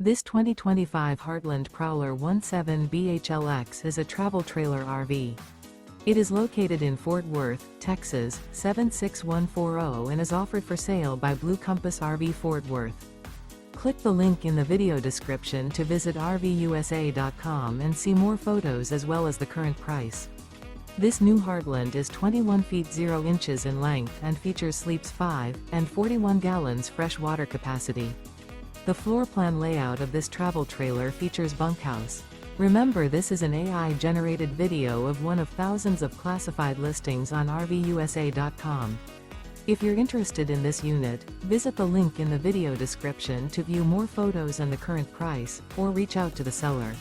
This 2025 Heartland Prowler 17BHLX is a travel trailer RV. It is located in Fort Worth, Texas, 76140 and is offered for sale by Blue Compass RV Fort Worth. Click the link in the video description to visit RVUSA.com and see more photos as well as the current price. This new Heartland is 21 feet 0 inches in length and features sleeps 5 and 41 gallons fresh water capacity. The floor plan layout of this travel trailer features bunkhouse. Remember, this is an AI-generated video of one of thousands of classified listings on RVUSA.com. If you're interested in this unit, visit the link in the video description to view more photos and the current price, or reach out to the seller.